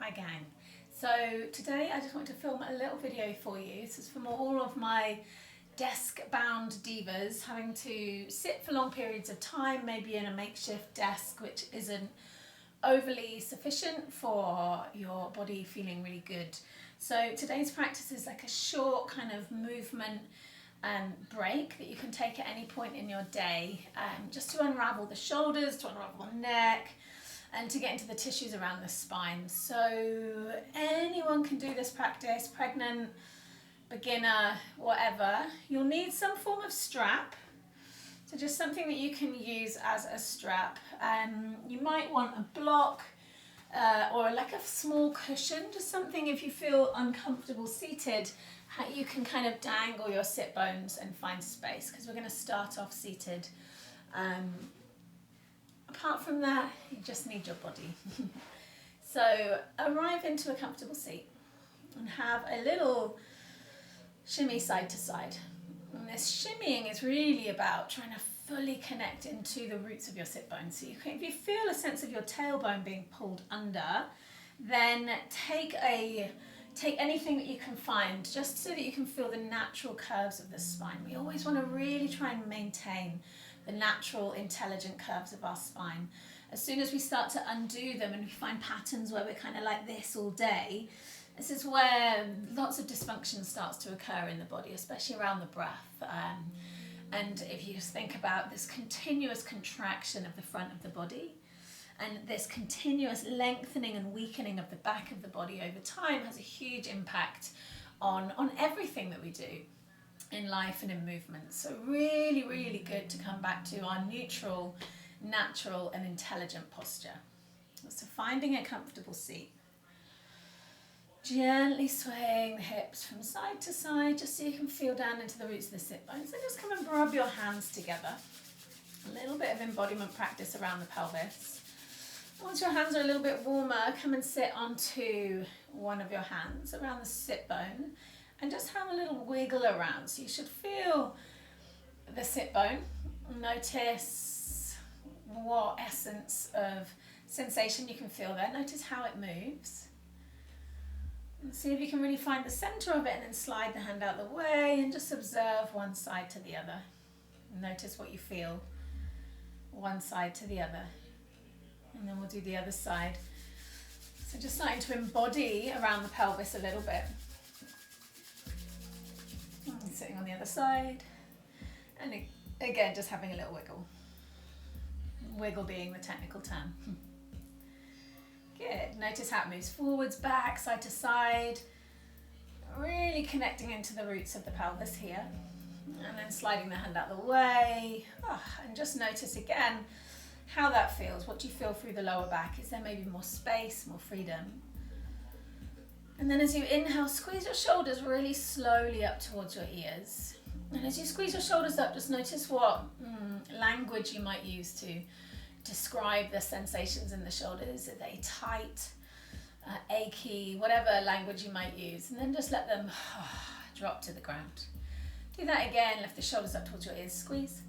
Hi gang. So today I just want to film a little video for you. This is from all of my desk-bound divas having to sit for long periods of time, maybe in a makeshift desk which isn't overly sufficient for your body feeling really good. So today's practice is like a short kind of movement break that you can take at any point in your day, just to unravel the shoulders, to unravel the neck, and to get into the tissues around the spine. So anyone can do this practice, pregnant, beginner, whatever. You'll need some form of strap. So just something that you can use as a strap. You might want a block or like a small cushion, just something if you feel uncomfortable seated, you can kind of dangle your sit bones and find space, because we're going to start off seated. Apart from that, you just need your body. So arrive into a comfortable seat and have a little shimmy side to side. And this shimmying is really about trying to fully connect into the roots of your sit bones. So if you feel a sense of your tailbone being pulled under, then take anything that you can find, just so that you can feel the natural curves of the spine. We always want to really try and maintain the natural, intelligent curves of our spine. As soon as we start to undo them and we find patterns where we're kind of like this all day, this is where lots of dysfunction starts to occur in the body, especially around the breath. And if you just think about this continuous contraction of the front of the body, and this continuous lengthening and weakening of the back of the body over time has a huge impact on everything that we do in life and in movement. So really, really good to come back to our neutral, natural and intelligent posture. So finding a comfortable seat. Gently swaying the hips from side to side, just so you can feel down into the roots of the sit bones. And just come and rub your hands together. A little bit of embodiment practice around the pelvis. Once your hands are a little bit warmer, come and sit onto one of your hands around the sit bone and just have a little wiggle around. So you should feel the sit bone. Notice what essence of sensation you can feel there. Notice how it moves. And see if you can really find the center of it, and then slide the hand out the way and just observe one side to the other. Notice what you feel one side to the other. And then we'll do the other side. So just starting to embody around the pelvis a little bit. And sitting on the other side. And again, just having a little wiggle. Wiggle being the technical term. Good. Notice how it moves forwards, back, side to side. Really connecting into the roots of the pelvis here. And then sliding the hand out the way. And just notice again how that feels. What do you feel through the lower back? Is there maybe more space, more freedom? And then as you inhale, squeeze your shoulders really slowly up towards your ears. And as you squeeze your shoulders up, just notice what language you might use to describe the sensations in the shoulders. Are they tight, achy, whatever language you might use. And then just let them drop to the ground. Do that again, lift the shoulders up towards your ears, squeeze.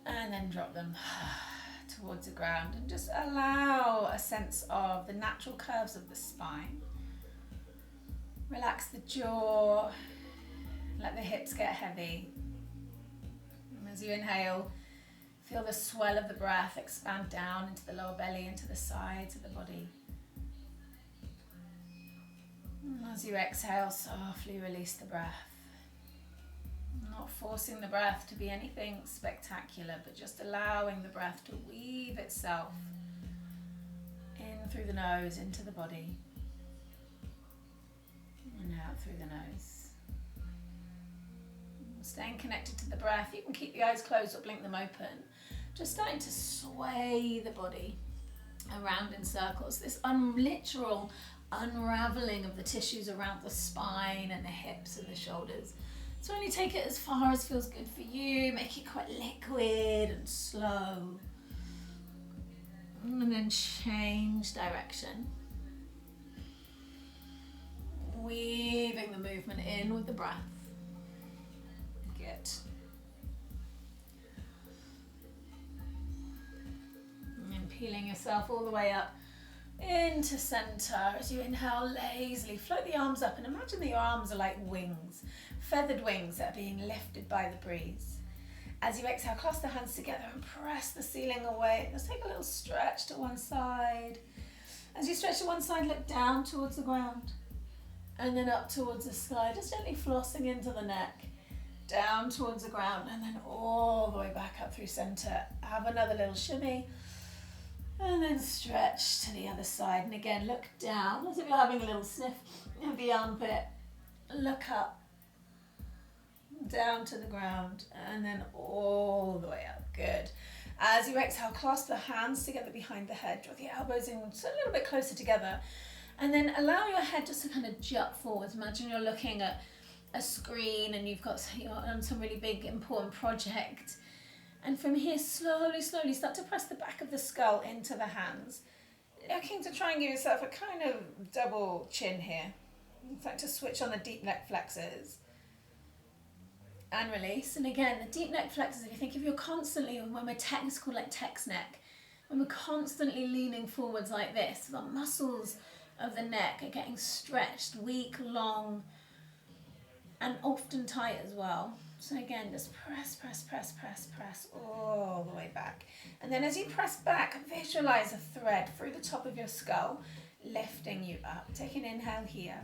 And then drop them towards the ground, and just allow a sense of the natural curves of the spine. Relax the jaw, let the hips get heavy. And as you inhale, feel the swell of the breath expand down into the lower belly, into the sides of the body. And as you exhale, softly release the breath. Not forcing the breath to be anything spectacular, but just allowing the breath to weave itself in through the nose, into the body, and out through the nose. Staying connected to the breath. You can keep the eyes closed or blink them open. Just starting to sway the body around in circles. This literal unraveling of the tissues around the spine and the hips and the shoulders. So only take it as far as feels good for you. Make it quite liquid and slow. And then change direction. Weaving the movement in with the breath. Good. And peeling yourself all the way up into center. As you inhale, lazily float the arms up and imagine that your arms are like wings, feathered wings that are being lifted by the breeze. As you exhale, clasp the hands together and press the ceiling away. Let's take a little stretch to one side. As you stretch to one side, look down towards the ground and then up towards the sky, just gently flossing into the neck, down towards the ground and then all the way back up through center. Have another little shimmy and then stretch to the other side. And again, look down as if you're having a little sniff of the armpit. Look up, down to the ground and then all the way up. Good. As you exhale, clasp the hands together behind the head, draw the elbows in just a little bit closer together, and then allow your head just to kind of jut forwards. Imagine you're looking at a screen and you're on some really big important project, and from here slowly start to press the back of the skull into the hands, looking to try and give yourself a kind of double chin here. It's like to switch on the deep neck flexors and release. And again, the deep neck flexors, if you think if you're constantly, when we're technical like text neck, when we're constantly leaning forwards like this, the muscles of the neck are getting stretched, weak, long, and often tight as well. So again, just press all the way back. And then as you press back, visualize a thread through the top of your skull, lifting you up. Take an inhale here.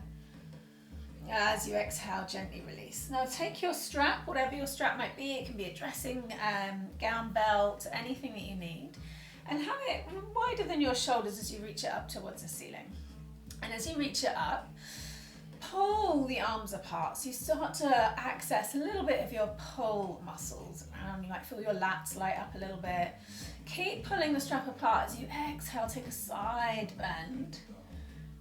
As you exhale, gently release. Now take your strap, whatever your strap might be, it can be a dressing gown, belt, anything that you need, and have it wider than your shoulders as you reach it up towards the ceiling. And as you reach it up, pull the arms apart. So you start to access a little bit of your pull muscles around. You might feel your lats light up a little bit. Keep pulling the strap apart. As you exhale, take a side bend.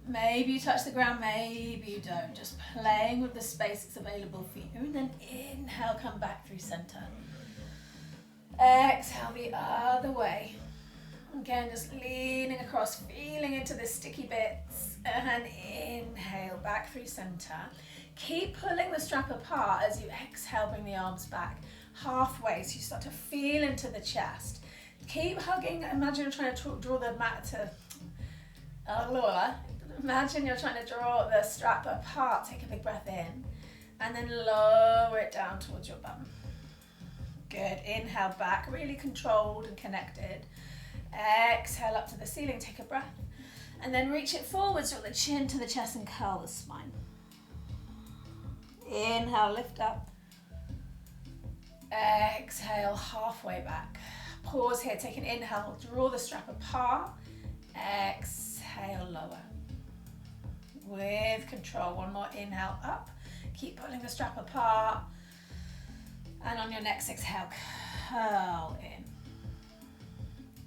Maybe you touch the ground, maybe you don't. Just playing with the space that's available for you. And then inhale, come back through center. Exhale the other way. Again, just leaning across, feeling into the sticky bits. And inhale, back through center. Keep pulling the strap apart as you exhale, bring the arms back halfway so you start to feel into the chest. Keep hugging. Imagine you're trying to draw the mat to Imagine you're trying to draw the strap apart. Take a big breath in and then lower it down towards your bum. Good. Inhale back, really controlled and connected. Exhale up to the ceiling, take a breath. And then reach it forwards, draw the chin to the chest and curl the spine. Inhale, lift up. Exhale, halfway back. Pause here, take an inhale, draw the strap apart. Exhale, lower. With control, one more inhale up. Keep pulling the strap apart. And on your next exhale, curl in.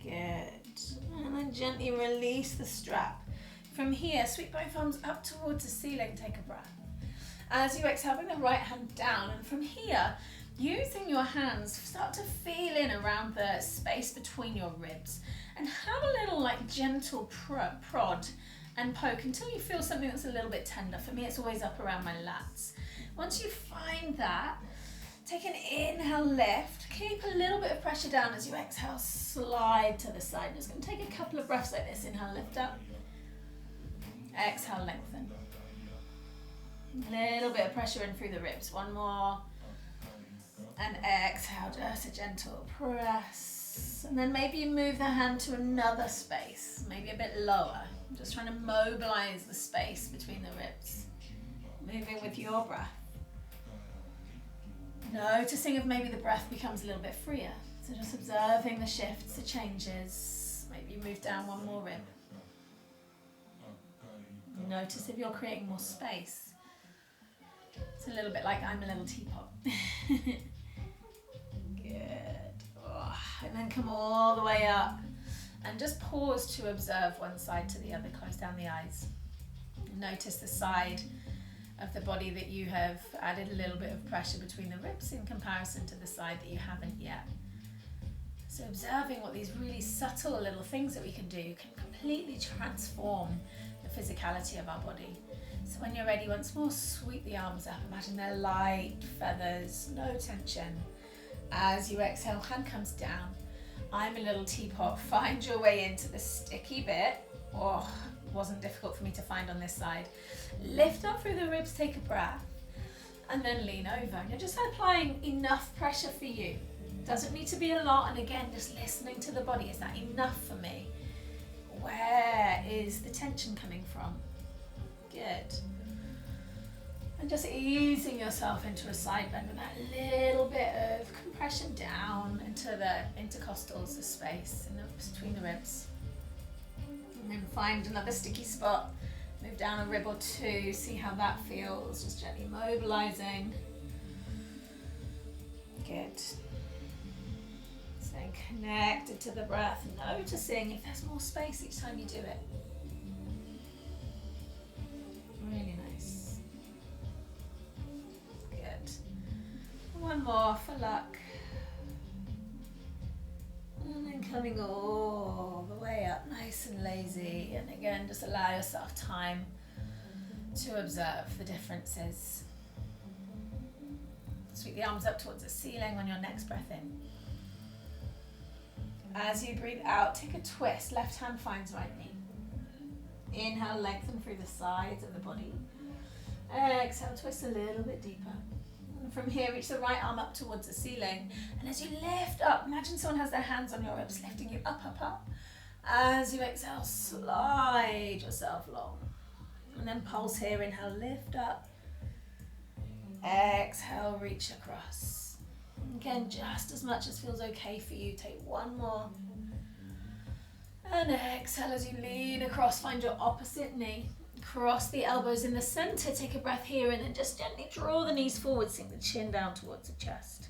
Good. And then gently release the strap. From here, sweep both arms up towards the ceiling, take a breath. As you exhale, bring the right hand down. And from here, using your hands, start to feel in around the space between your ribs. And have a little like gentle prod and poke until you feel something that's a little bit tender. For me, it's always up around my lats. Once you find that, take an inhale, lift. Keep a little bit of pressure down as you exhale, slide to the side. I'm just going to take a couple of breaths like this. Inhale, lift up. Exhale, lengthen. A little bit of pressure in through the ribs. One more. And exhale, just a gentle press. And then maybe you move the hand to another space, maybe a bit lower. I'm just trying to mobilize the space between the ribs. Moving with your breath. Noticing if maybe the breath becomes a little bit freer. So just observing the shifts, the changes. Maybe you move down one more rib. Notice if you're creating more space. It's a little bit like I'm a little teapot. Good. Oh, and then come all the way up. And just pause to observe one side to the other. Close down the eyes. Notice the side of the body that you have added a little bit of pressure between the ribs in comparison to the side that you haven't yet. So observing what these really subtle little things that we can do can completely transform the physicality of our body. So when you're ready, once more, sweep the arms up. Imagine they're light feathers, no tension. As you exhale, hand comes down. I'm a little teapot. Find your way into the sticky bit. Oh, wasn't difficult for me to find on this side. Lift up through the ribs, take a breath, and then lean over. And you're just applying enough pressure for you. Doesn't need to be a lot, and again, just listening to the body. Is that enough for me? Where is the tension coming from? Good. And just easing yourself into a side bend with that little bit of compression down into the intercostals, the space between the ribs. And then find another sticky spot. Move down a rib or two, see how that feels. Just gently mobilizing. Good. Staying connected to the breath, noticing if there's more space each time you do it. Really nice. Good. One more for luck. And then coming all the way up, nice and lazy. And again, just allow yourself time to observe the differences. Sweep the arms up towards the ceiling on your next breath in. As you breathe out, take a twist. Left hand finds right knee. Inhale, lengthen through the sides of the body. Exhale, twist a little bit deeper. And from here, reach the right arm up towards the ceiling. And as you lift up, imagine someone has their hands on your ribs, lifting you up, up, up. As you exhale, slide yourself long. And then pulse here. Inhale, lift up. Exhale, reach across. Again, just as much as feels okay for you. Take one more. And exhale as you lean across, find your opposite knee. Cross the elbows in the center, take a breath here, and then just gently draw the knees forward, sink the chin down towards the chest.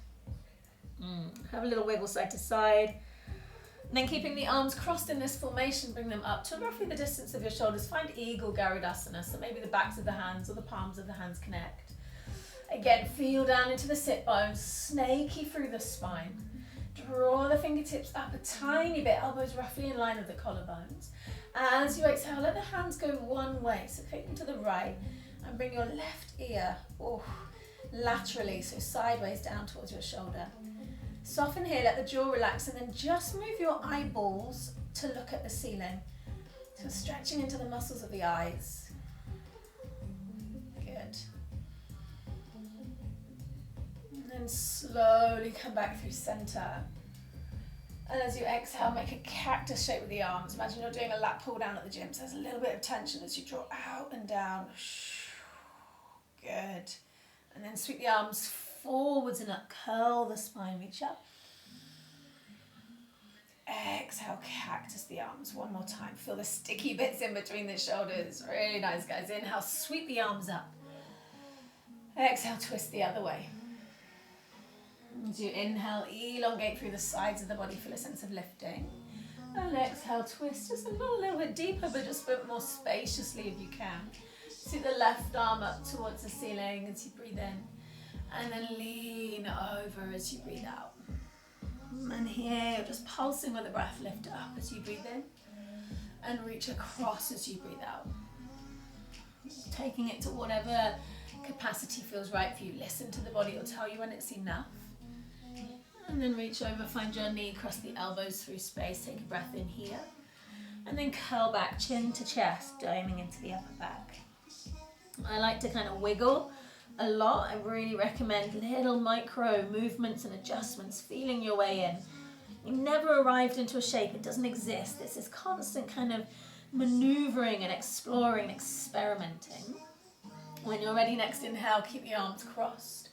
Have a little wiggle side to side. And then keeping the arms crossed in this formation, bring them up to roughly the distance of your shoulders. Find Eagle Garudasana, so maybe the backs of the hands or the palms of the hands connect. Again, feel down into the sit bones, snaky through the spine. Draw the fingertips up a tiny bit, elbows roughly in line with the collarbones. As you exhale, let the hands go one way, so take them to the right and bring your left ear laterally, so sideways down towards your shoulder. Soften here, let the jaw relax, and then just move your eyeballs to look at the ceiling. So stretching into the muscles of the eyes. Good. And then slowly come back through center. And as you exhale, make a cactus shape with the arms. Imagine you're doing a lat pull down at the gym, so there's a little bit of tension as you draw out and down. Good. And then sweep the arms forwards and up, curl the spine, reach up. Exhale, cactus the arms one more time. Feel the sticky bits in between the shoulders. Really nice, guys. Inhale, sweep the arms up. Exhale, twist the other way. As you inhale, elongate through the sides of the body, feel a sense of lifting. And exhale, twist just a little bit deeper, but just a bit more spaciously if you can. See the left arm up towards the ceiling as you breathe in. And then lean over as you breathe out. And here, you're just pulsing with the breath. Lift up as you breathe in. And reach across as you breathe out. Taking it to whatever capacity feels right for you. Listen to the body, it'll tell you when it's enough. And then reach over, find your knee, cross the elbows through space, take a breath in here. And then curl back, chin to chest, doming into the upper back. I like to kind of wiggle a lot. I really recommend little micro movements and adjustments, feeling your way in. You've never arrived into a shape, it doesn't exist. It's this constant kind of maneuvering and exploring, experimenting. When you're ready, next inhale, keep the arms crossed.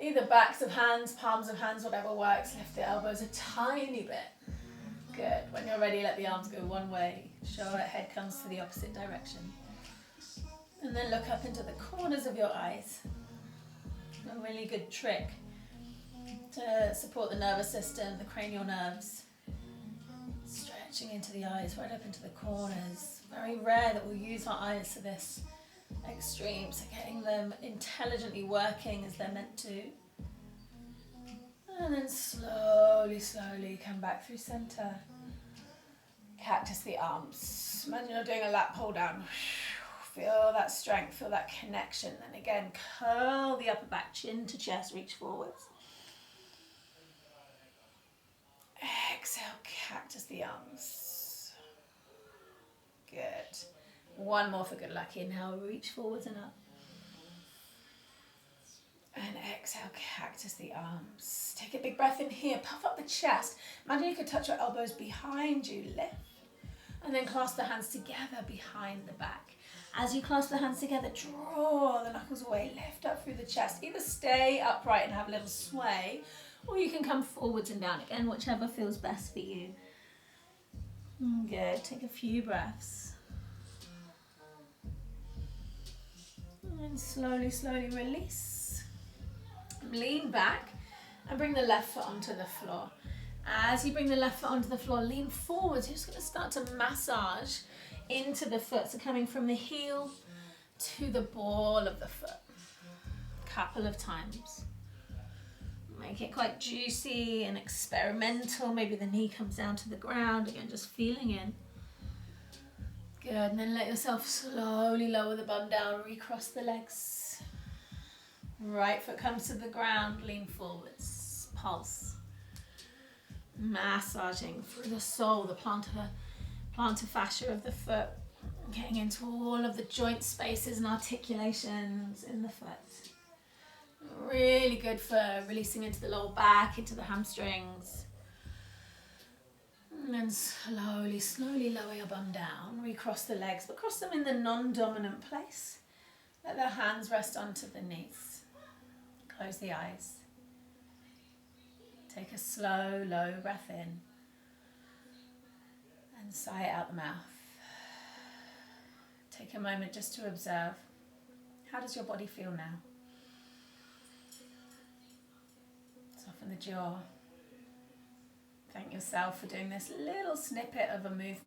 Either backs of hands, palms of hands, whatever works. Lift the elbows a tiny bit. Good. When you're ready, let the arms go one way. Show that head comes to the opposite direction. And then look up into the corners of your eyes. A really good trick to support the nervous system, the cranial nerves. Stretching into the eyes, right up into the corners. Very rare that we'll use our eyes for this extreme, so getting them intelligently working as they're meant to. And then slowly come back through center. Cactus the arms. Imagine you're doing a lat pull down. Feel that strength, feel that connection. And again, curl the upper back, chin to chest, reach forwards. exhale, cactus the arms. Good. One more for good luck. Inhale, reach forwards and up. And exhale, cactus the arms. Take a big breath in here. Puff up the chest. Imagine you could touch your elbows behind you. Lift. And then clasp the hands together behind the back. As you clasp the hands together, draw the knuckles away. Lift up through the chest. Either stay upright and have a little sway, or you can come forwards and down again, whichever feels best for you. Good. Take a few breaths. And slowly, slowly release. Lean back and bring the left foot onto the floor. As you bring the left foot onto the floor, lean forwards. You're just going to start to massage into the foot. So coming from the heel to the ball of the foot. A couple of times. Make it quite juicy and experimental. Maybe the knee comes down to the ground. Again, just feeling in. Good. And then let yourself slowly lower the bum down. Recross the legs. Right foot comes to the ground, lean forwards, pulse. Massaging through the sole, the plantar fascia of the foot, getting into all of the joint spaces and articulations in the foot. Really good for releasing into the lower back, into the hamstrings. And then slowly, slowly lower your bum down, recross the legs, but cross them in the non-dominant place. Let the hands rest onto the knees. Close the eyes. Take a slow, low breath in. And sigh out the mouth. Take a moment just to observe. How does your body feel now? Soften the jaw. Thank yourself for doing this little snippet of a movement.